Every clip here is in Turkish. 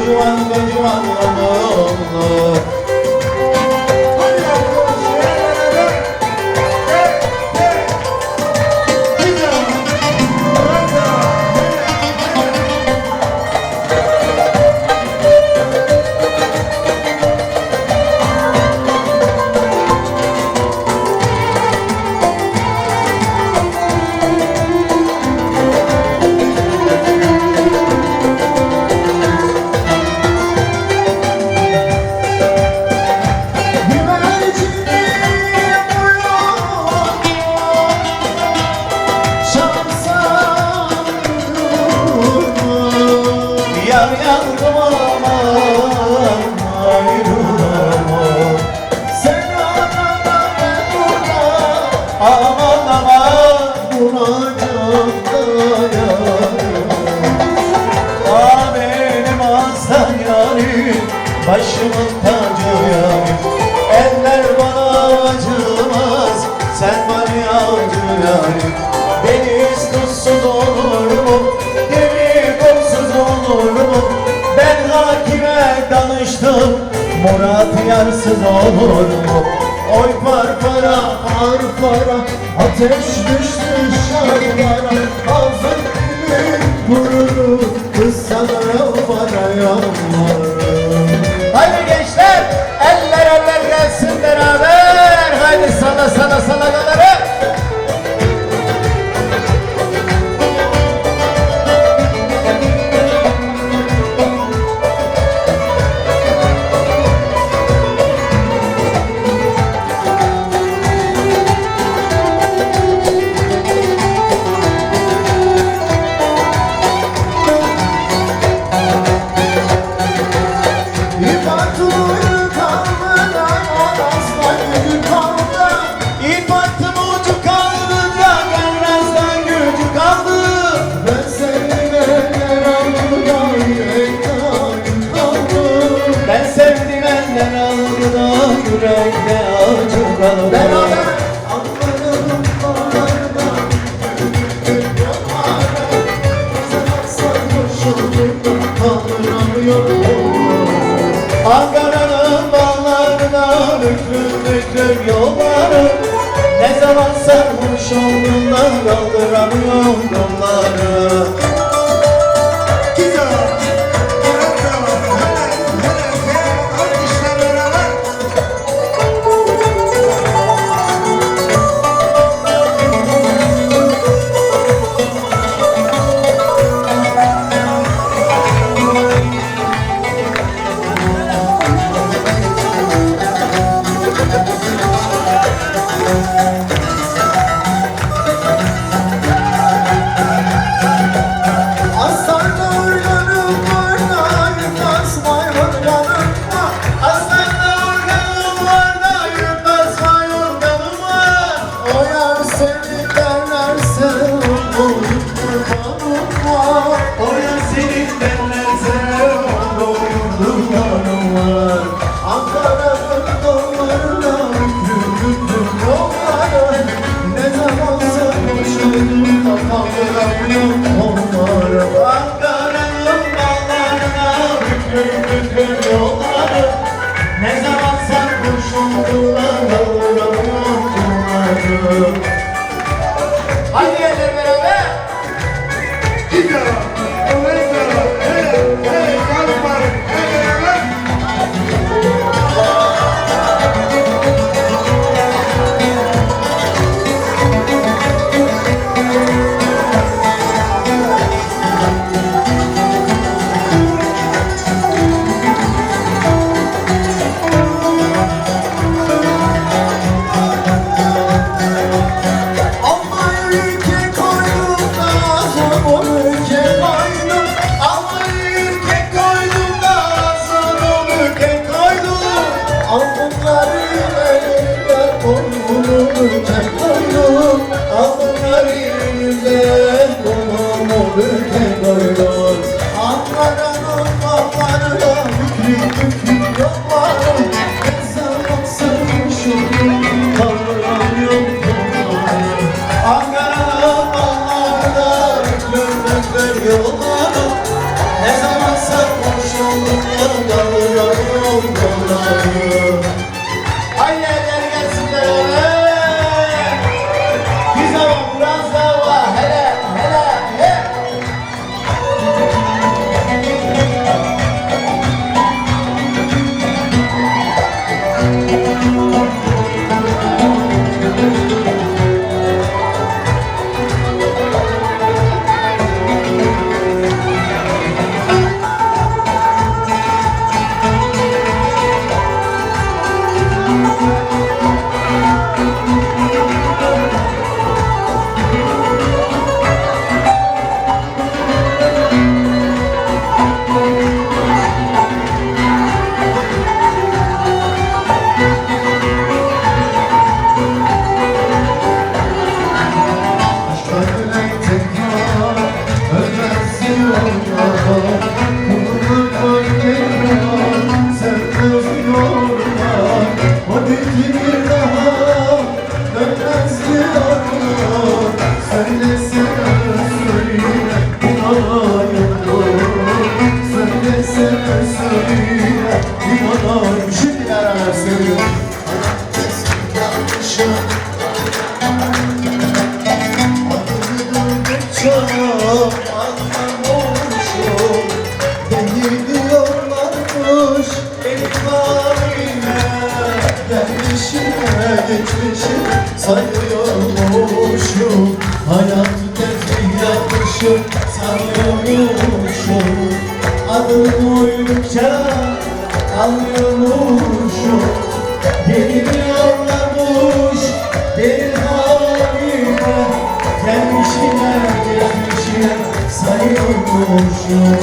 kocaman kocaman yollar. Yar yandım aman ayrılamam. Sen orada ben burada, aman aman buna can dayanamam. Ah benim aslan yarim, başımın tacı yarim. Eller bana acımaz, sen bana yağcı yarim. Deniz tuzsuz olur mu? Ben hakime danıştım, Murat yarsız olur mu? Oy farfara farfara, ateş düştü şarlara. Ağzın dilin kurudu, kız sana bana yalvarırım. Haydi gençler, eller gelsin beraber. Haydi sana salagaları. Yürekte acı kalır. Beraber Ankara'nın bağlarına sarhoşluğunda kaldıramıyorum. Ankara'nın bağlarına büklüm yolları. Ne zaman sarhoş olduğunda kaldıramıyorum kolları. geçmişi sayıyormuşum. Hayatı tesbih yapmışım sanıyormuşum. Adını duydukça anlıyormuşum. Bilmiyorlarmış benim halime, gelmişine geçmişine sayıyormuşum.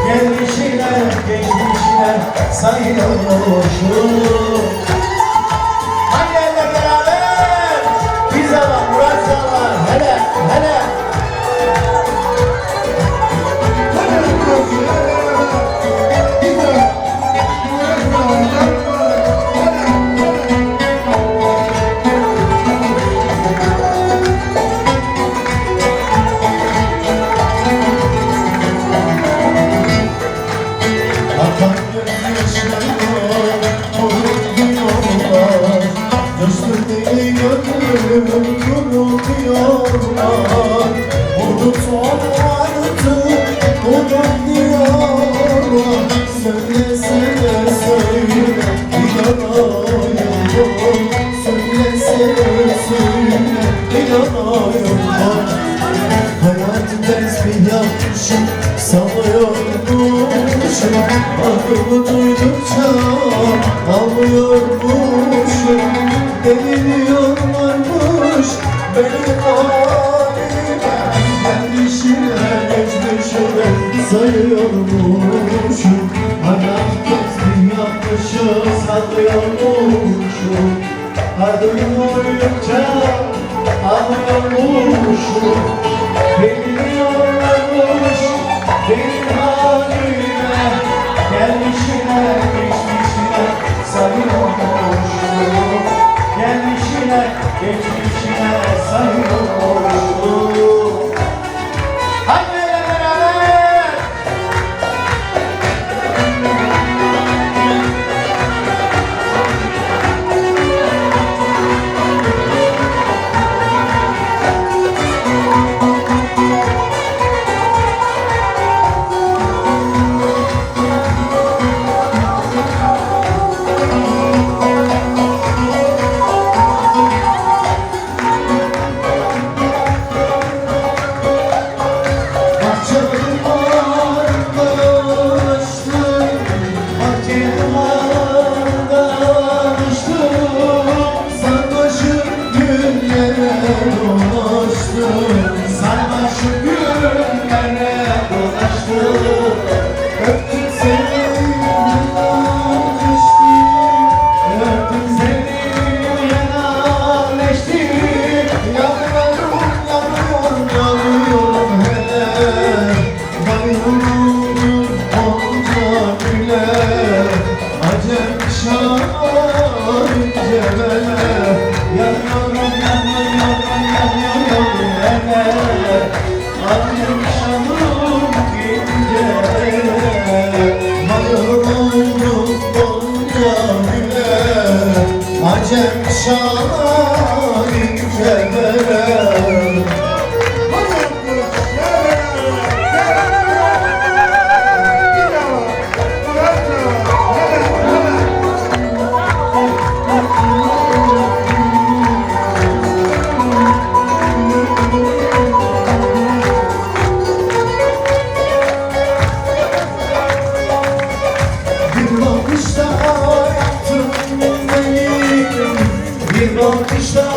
Gelmişine geçmişine sayıyormuşum. Hadi elle beraber bir zaman Murat Zalar, hele hele. Kuruluyorlar, unutun artık, unut diyorlar. Söylesene söyle, inanayım. Söylesene söyle, inanayım. Hayatı tesbih yapmışım, sallıyormuşum. Adımı duydukça ağlıyormuşum. Deniliyorlarmış benim halime, gelmişine geçmişine sayıyormuşum. Hayat tesbih yapmışım, sallıyormuşum. Adımı duydukça ağlıyormuşum. Deniliyorlarmış benim halime, gelmişine geçmişine sayıyormuşum. Gelmişine, geçmişine sayıyormuşum. Hadi beraber! Acem şahin cebere. Bir bakışta